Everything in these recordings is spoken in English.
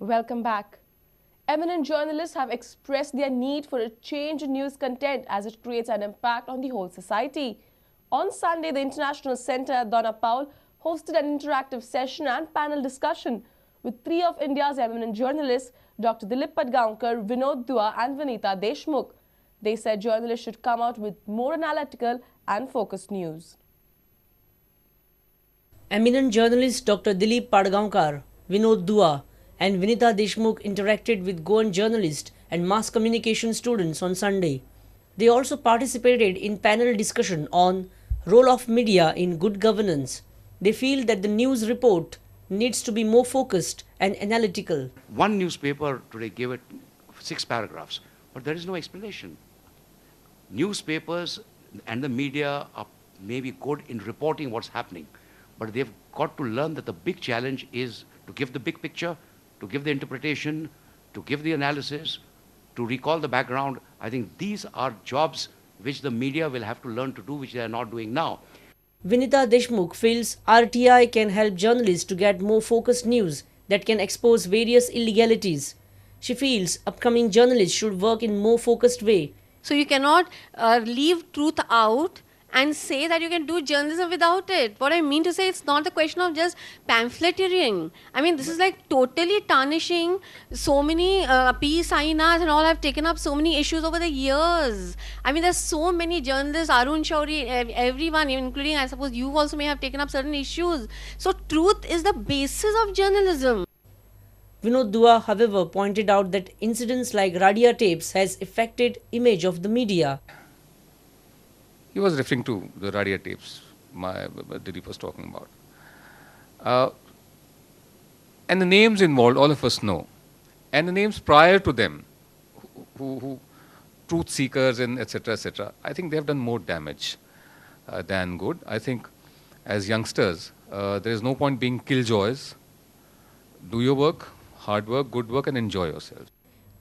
Welcome back. Eminent journalists have expressed their need for a change in news content as it creates an impact on the whole society. On Sunday, the International Centre at Donna Powell hosted an interactive session and panel discussion with three of India's eminent journalists, Dr. Dilip Padgaonkar, Vinod Dua and Vinita Deshmukh. They said journalists should come out with more analytical and focused news. Eminent journalists Dr. Dilip Padgaonkar, Vinod Dua and Vinita Deshmukh interacted with Goan journalists and mass communication students on Sunday. They also participated in panel discussion on role of media in good governance. They feel that the news report needs to be more focused and analytical. One newspaper today gave it 6 paragraphs, but there is no explanation. Newspapers and the media are maybe good in reporting what's happening, but they've got to learn that the big challenge is to give the big picture, to give the interpretation, to give the analysis, to recall the background. I think these are jobs which the media will have to learn to do, which they are not doing now. Vinita Deshmukh feels RTI can help journalists to get more focused news that can expose various illegalities. She feels upcoming journalists should work in more focused way. So you cannot leave truth out and say that you can do journalism without it. What I mean to say, it's not the question of just pamphleteering. I mean, this is like totally tarnishing. So many peace signas and all have taken up so many issues over the years. I mean, there's so many journalists, Arun Shauri, everyone, including I suppose you also may have taken up certain issues. So truth is the basis of journalism. Vinod Dua, however, pointed out that incidents like Radia tapes has affected image of the media. He was referring to the Radia tapes Dilip was talking about. And the names involved, all of us know. And the names prior to them, who truth seekers and etc., etc., I think they have done more damage than good. I think as youngsters, there is no point being killjoys. Do your work, hard work, good work, and enjoy yourself.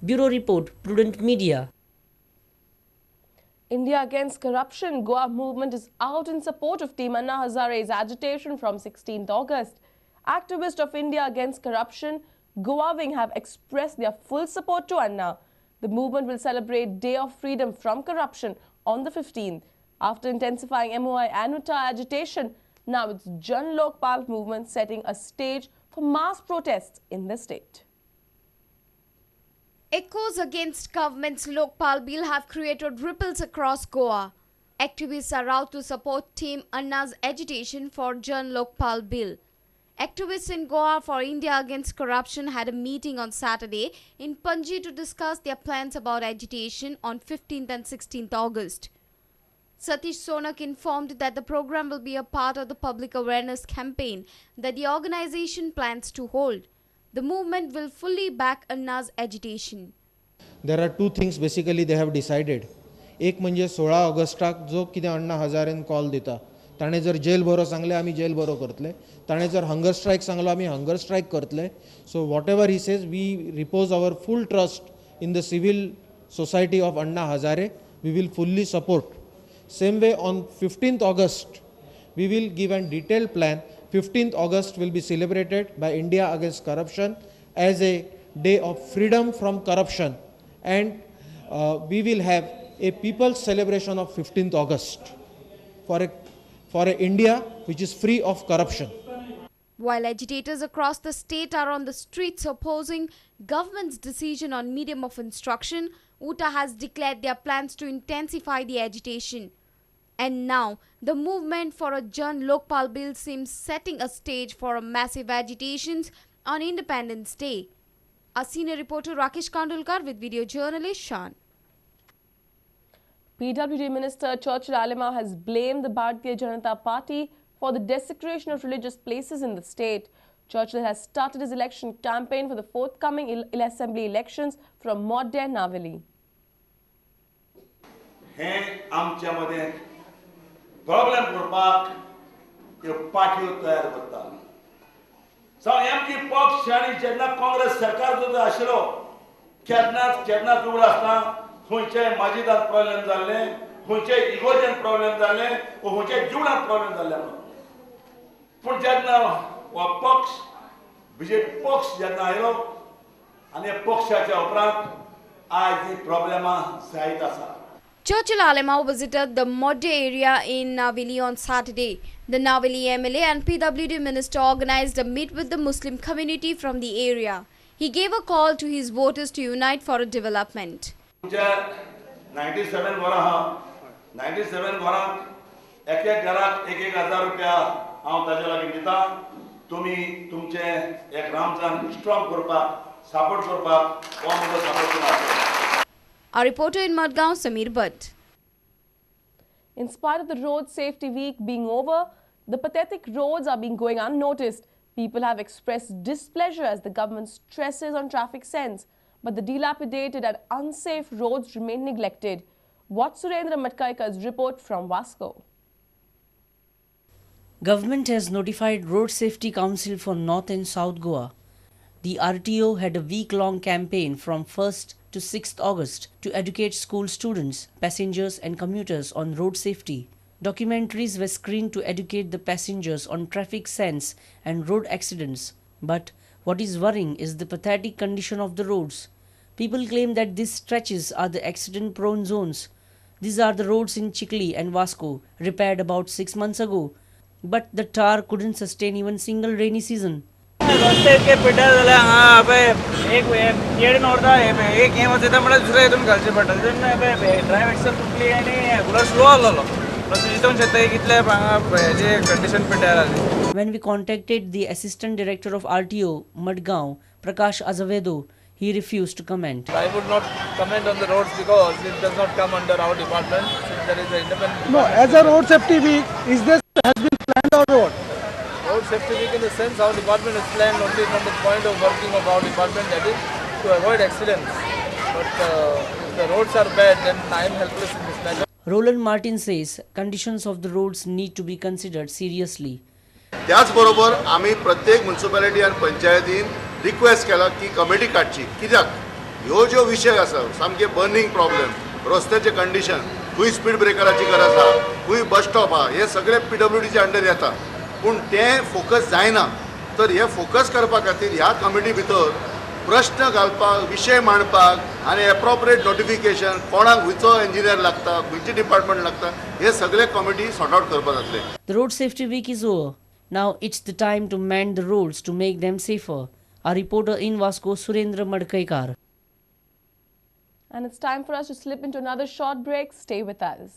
Bureau Report, Prudent Media. India Against Corruption Goa movement is out in support of Team Anna Hazare's agitation from 16th August. Activists of India Against Corruption Goa wing have expressed their full support to Anna. The movement will celebrate Day of Freedom from Corruption on the 15th. After intensifying MOI Anuta agitation, now it's Jan Lokpal movement setting a stage for mass protests in the state. Echoes against government's Lokpal bill have created ripples across Goa. Activists are out to support Team Anna's agitation for Jan Lokpal bill. Activists in Goa for India Against Corruption had a meeting on Saturday in Panji to discuss their plans about agitation on 15th and 16th August. Satish Sonak informed that the program will be a part of the public awareness campaign that the organization plans to hold. The movement will fully back Anna's agitation. There are two things basically they have decided. एक म्हणजे 16 ऑगस्टाक जो कितें अण्णा हजारेन call दिता ताणे जर jail भरो सांगले आमी जेल भरो करतले ताणे जर हंगर स्ट्राइक सांगलो आमी हंगर स्ट्राइक करतले so whatever he says we repose our full trust in the civil society of Anna Hazare we will fully support same way on 15th August we will give a detailed plan. 15th August will be celebrated by India Against Corruption as a day of freedom from corruption, and we will have a people's celebration of 15th August for a India which is free of corruption. While agitators across the state are on the streets opposing government's decision on medium of instruction, UTA has declared their plans to intensify the agitation. And now, the movement for a Jan Lokpal bill seems setting a stage for a massive agitations on Independence Day. Our senior reporter Rakesh Kandulkar with video journalist Shan. PWD Minister Churchill Alimau has blamed the Bharatiya Janata Party for the desecration of religious places in the state. Churchill has started his election campaign for the forthcoming assembly elections from Modde Naveli. हे आमच्या मध्ये problem करपाक ह्यो पार्ट्यो तयार करता MP पक्ष आनी जेन्ना काँग्रेस सरकार जो आशिल्लो केन्ना उगड आसतना खंयचे माजिदात प्रॉब्लेम जाल्ले खंयचे इगोजेन प्रॉब्लेम जाल्ले खंयचे जीवनात प्रॉब्लेम जाल्ले पूण जेन्ना हो पक्ष बीजेपी पक्ष जेन्ना आयलो आणि पक्षाच्या उपरांत आज ही प्रॉब्लेमां जायत आसा. Churchill Alemao visited the Modde area in Navili on Saturday. The Navili MLA and PWD minister organized a meet with the Muslim community from the area. He gave a call to his voters to unite for a development. 97 वरां हा 97 वरांक एक घराक 1,000 रुपया हांव ताजे लागीं दिता. तुमी तुमचे एक रामजान स्ट्रॉंग करपाक सपोर्ट करपाक हो म्हजो सपोर्ट करपाक. Our reporter in Madgaon, Samir Bhatt. In spite of the Road Safety Week being over, the pathetic roads are being going unnoticed. People have expressed displeasure as the government stresses on traffic sense, but the dilapidated and unsafe roads remain neglected. Watch Surendra Matkaika's report from Vasco. Government has notified Road Safety Council for North and South Goa. The RTO had a week-long campaign from 1st to 6th August to educate school students, passengers and commuters on road safety. Documentaries were screened to educate the passengers on traffic sense and road accidents. But what is worrying is the pathetic condition of the roads. People claim that these stretches are the accident-prone zones. These are the roads in Chikli and Vasco, repaired about 6 months ago. But the tar couldn't sustain even single rainy season. रस्ते इतके पिड्ड्यार जाले हांगा पळय एक येड नोरता एक हें वचयता म्हळ्यार दुसऱ्या हितून घालचें पडटा तेन्ना ड्रायव्ह एक्सेल तुटली आनी बुलट स्लो आसलो तितून शेता कितले हांगा हेजे कंडिशन पिड्ड्यार जाली. When we contacted the Assistant Director of RTO, Madgaon, Prakash Azavedo, he refused to comment. I would not comment on the roads because it does not come under our department since there is an independent. No, as a road safety week, is this has been planned or what? Road safety week in the sense our department is planned only from the point of working of our department, that is to avoid accidents. But if the roads are bad, then I am helpless in this matter. Roland Martin says conditions of the roads need to be considered seriously. त्याचबरोबर आम्ही प्रत्येक municipality आणि पंचायतीन request केला की committee काडची. कित्याक ह्यो ज्यो विशय आसा सामके बर्निंग प्रॉब्लेम, रस्त्याचे कंडिशन, खंय स्पीड ब्रेकराची गरज आहा, खंय बस स्टॉप आहा, हे सगळे PWDचे अंडर येता. पूण तें फोकस जायना. तर हे फोकस करपा खातीर ह्या कमिटी भितर प्रश्न घालपाक, विशय मांडपाक आनी एप्रोप्रिएट नोटिफिकेशन कोणाक खंयचो इंजिनियर लागता, खंयची डिपार्टमेंट लागता, हे सगळे कमिटी सॉर्ट आउट करपा जातले. The road safety week is over. Now it's the time to mend the roads to make them safer. Our reporter in Vasco, Surendra Madkaikar. And it's time for us to slip into another short break. Stay with us.